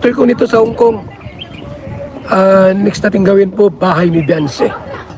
after ko nito sa Hong Kong, next natin gawin po, bahay ni Beyonce.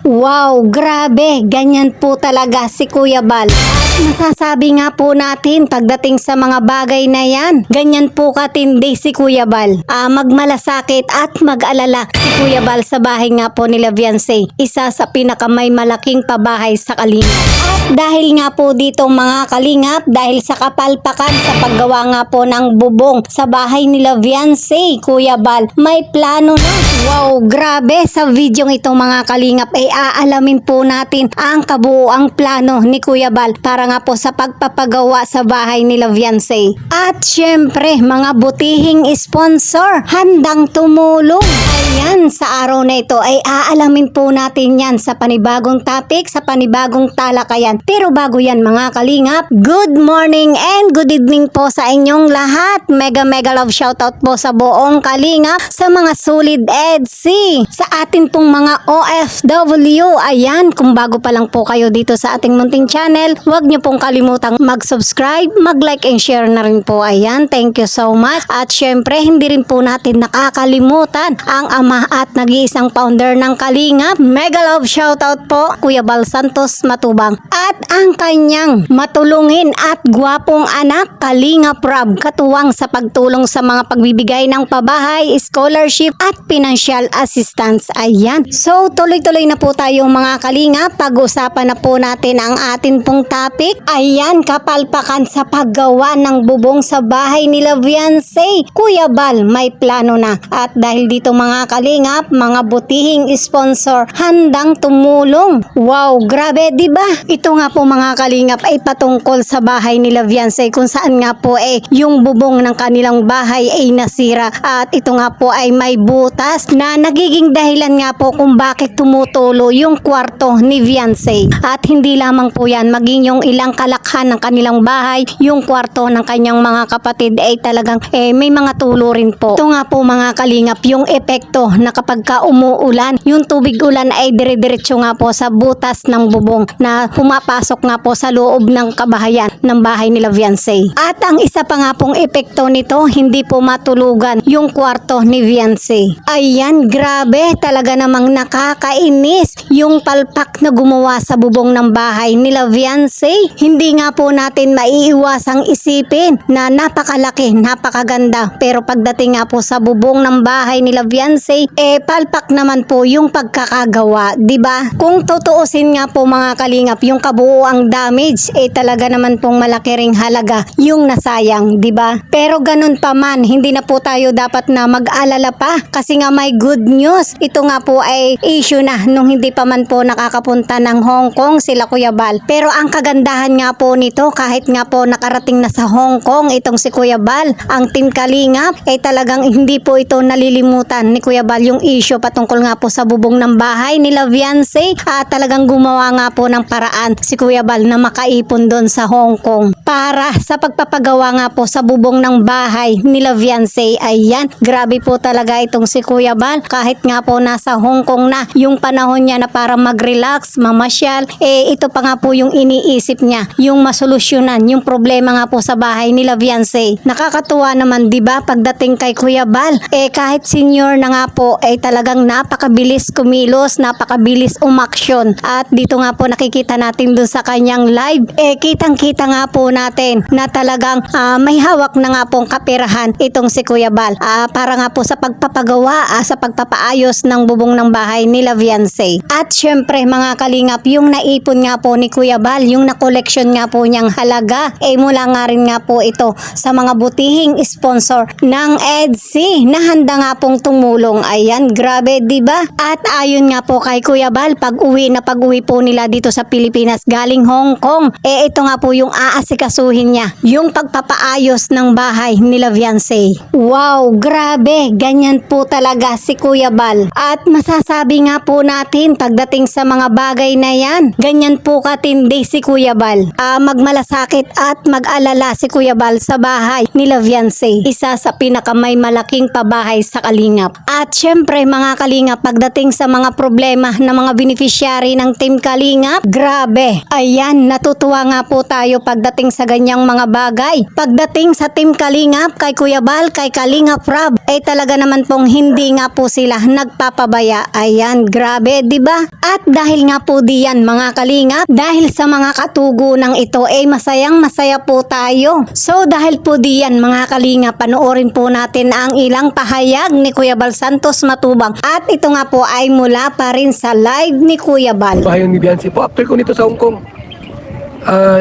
Wow, grabe, ganyan po talaga si Kuya Bal. Masasabi nga po natin pagdating sa mga bagay na yan, ganyan po katindi si Kuya Bal. Magmalasakit at mag-alala si Kuya Bal sa bahay nga po nila Beyonce, isa sa pinakamay malaking pabahay sa Kalingap. At dahil nga po dito mga Kalingap, dahil sa kapalpakan sa paggawa nga po ng bubong sa bahay nila Beyonce, Kuya Bal, may plano na. Wow, grabe, sa video ito mga Kalingap ay aalamin po natin ang kabuuang plano ni Kuya Bal para nga po sa pagpapagawa sa bahay nila Beyonce. At syempre, mga butihing sponsor, handang tumulong. Ayan, sa araw na ito ay aalamin po natin yan sa panibagong topic, sa panibagong talakayan. Pero bago yan mga Kalingap, good morning and good evening po sa inyong lahat. Mega love shoutout po sa buong Kalingap, sa mga solid EDC, sa atin pong mga OFW. Ayan, kung bago pa lang po kayo dito sa ating munting channel, huwag niyo pong kalimutang mag-subscribe, mag-like and share na rin po. Ayan, thank you so much. At syempre, hindi rin po natin nakakalimutan ang ama at nag-iisang founder ng Kalingap. Mega love shoutout po, Kuya Bal Santos Matubang. At ang kanyang matulungin at gwapong anak, Kalingap Rob, katuwang sa pagtulong sa mga pagbibigay ng pabahay, scholarship at financial assistance. Ayan. So, tuloy-tuloy na po tayo mga Kalingap. Pag-usapan na po natin ang atin pong topic. Ayan, kapalpakan sa paggawa ng bubong sa bahay nila Beyonce. Kuya Bal, may plano na. At dahil dito mga Kalingap, mga butihing sponsor, handang tumulong. Wow, grabe, di ba? Ito nga po mga Kalingap ay patungkol sa bahay nila Beyonce, kung saan nga po yung bubong ng kanilang bahay ay nasira. At ito nga po ay may butas na nagiging dahilan nga po kung bakit tumutulo yung kwarto ni Beyonce. At hindi lamang po yan, maging yung ilang kalakhan ng kanilang bahay, yung kwarto ng kanyang mga kapatid ay talagang may mga tulo rin po. Ito nga po mga Kalingap, yung epekto na kapag ka umuulan, yung tubig ulan ay dire-diretso nga po sa butas ng bubong na pumapasok nga po sa loob ng kabahayan ng bahay nila Beyonce. At ang isa pa nga pong epekto nito, hindi po matulugan yung kwarto ni Beyonce. Ayan, grabe, talaga namang nakakainis yung palpak na gumawa sa bubong ng bahay nila Beyonce. Hindi nga po natin maiiwasang isipin na napakalaki, napakaganda, pero pagdating nga po sa bubong ng bahay nila Beyonce, palpak naman po yung pagkakagawa, di ba? Kung tutuusin nga po mga Kalingap, yung kabuuang damage, talaga naman pong malaki ring halaga yung nasayang, di ba? Pero ganun pa man, hindi na po tayo dapat na mag-alala pa kasi nga may good news. Ito nga po ay issue na nung hindi pa man po nakakapunta ng Hong Kong sila Kuya Bal. Pero ang kagandahan nga po nito, kahit nga po nakarating na sa Hong Kong itong si Kuya Bal, ang Team Kalingap, talagang hindi po ito nalilimutan ni Kuya Bal yung issue patungkol nga po sa bubong ng bahay nila Beyonce. Talagang gumawa nga po ng paraan si Kuya Bal na makaipon doon sa Hong Kong para sa pagpapagawa nga po sa bubong ng bahay nila Beyonce. Ayan, grabe po talaga itong si Kuya Bal. Kahit nga po nasa Hong Kong na yung panahon niya na para mag-relax, mamasyal, ito pa nga po yung iniisip niya, yung masolusyonan yung problema nga po sa bahay nila Beyonce. Nakakatuwa naman, di ba, pagdating kay Kuya Bal, kahit senior na nga po, talagang napakabilis kumilos, napakabilis umaksyon. At dito nga po nakikita natin dun sa kanyang live, kitang-kita nga po natin na talagang may hawak na nga pong kapirahan itong si Kuya Bal para nga po sa pagpapagawa, sa pagpapaayos ng bubong ng bahay nila Beyonce. At syempre mga Kalingap, yung naipon nga po ni Kuya Bal, yung na-collection nga po niyang halaga, mula nga rin nga po ito sa mga butihing sponsor ng EDC na handa nga pong tumulong. Ayan, grabe, di ba? At ayon nga po kay Kuya Bal, pag-uwi po nila dito sa Pilipinas galing Hong Kong, ito nga po yung aasikasuhin niya, yung pagpapaayos ng bahay nila Beyonce. Wow, grabe, ganyan po talaga si Kuya Bal. At masasabi nga po natin pagdating sa mga bagay na yan, ganyan po katindi si Kuya Bal. Magmalasakit at mag-alala si Kuya Bal sa bahay nila Beyonce, isa sa pinakamay malaking pabahay sa Kalingap. At syempre mga Kalingap, pagdating sa mga problema ng mga beneficiary ng Team Kalingap, grabe. Ayan, natutuwa nga po tayo pagdating sa ganyang mga bagay. Pagdating sa Team Kalingap, kay Kuya Bal, kay Kalingap Rob, ay talaga naman pong hindi nga po sila nagpapabaya. Ayan, grabe, di ba? At dahil nga po diyan mga Kalingap, dahil sa mga katugunang ito ay masayang masaya po tayo. So dahil po diyan mga Kalingap, panoorin po natin ang ilang pahayag ni Kuya Bal Santos Matubang. At ito nga po ay mula pa rin sa live ni Kuya Bal. Bahay ni Beyonce po. After ko nito sa Hong Kong,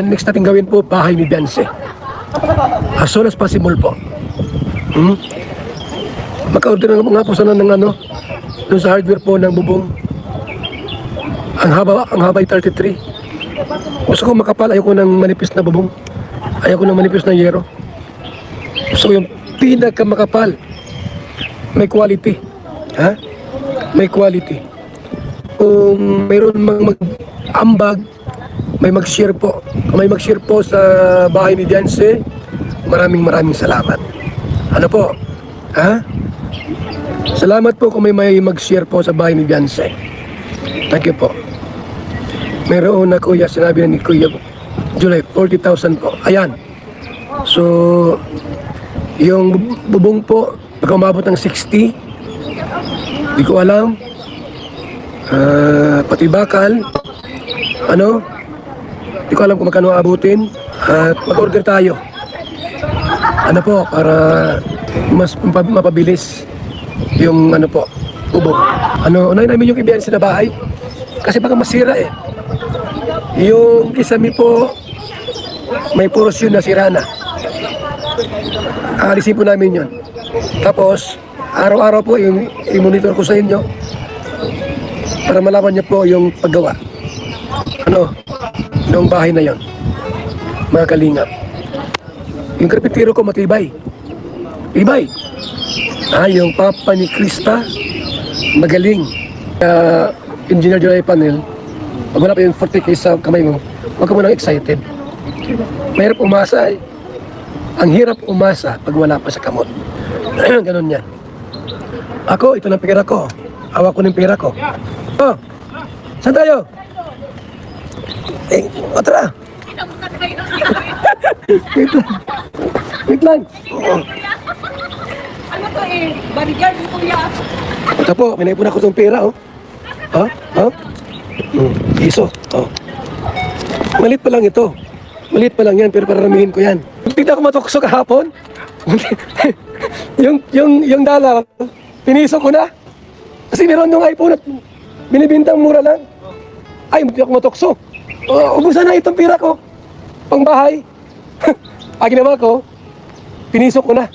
next natin gawin po, bahay ni Beyonce. As soon as possible po. Maka-order na nga po sana ng dun sa hardware po ng bubong. Ang haba ay 33. Gusto ko makapal, ayoko ng manipis na bubong. Ayoko ng manipis na yero. Gusto ko yung pinakamakapal. May quality. Ha? May quality. Kung mayroon mag-ambag, may mag-share po. Kung may mag-share po sa bahay ni Beyonce, maraming salamat. Ano po? Ha? Salamat po kung may mag-share po sa bahay ni Beyonce. Thank you po. Mayroon na kuya, sinabi na ni Kuya July, 40,000 po. Ayan. So, yung bubong po, pagka umabot ng 60, di ko alam. Pati bakal, di ko alam kung magkano abutin. At mag-order tayo. Ano po, para mas mapabilis yung bubong. Unahin namin yung ibiyansin na bahay. Kasi baka masira eh. Yung kisame po, may puros yun na sira na. Alisin po namin yun. Tapos, araw-araw po i-monitor ko sa inyo para malaman niyo po yung paggawa. Noong bahay na yon, mga Kalingap. Yung karpintero ko matibay. Tibay. Yung papa ni Krista, magaling. Engineer July Panel, pag wala pa yung 40K sa kamay mo, huwag ka munang excited. Mahirap umasa eh. Ang hirap umasa pag wala pa sa kamot. Ganon yan. Ako, ito ng pera ko. Hawak ko ng pera ko. Oh, saan tayo? Tara. Wait lang. Ano to bodyguard ni Kuya. Ito po, may naipon ako itong pera, oh. Iso, oh. Malit pa lang ito. Malit pa lang yan, pero pararamihin ko yan. Tignan ko matukso kahapon. yung dala, piniso ko na. Kasi meron yung iPhone at binibintang mura lang. Ay, hindi ako matukso. Ubusan na itong pira ko. Pang bahay. Ginawa ko, piniso ko na.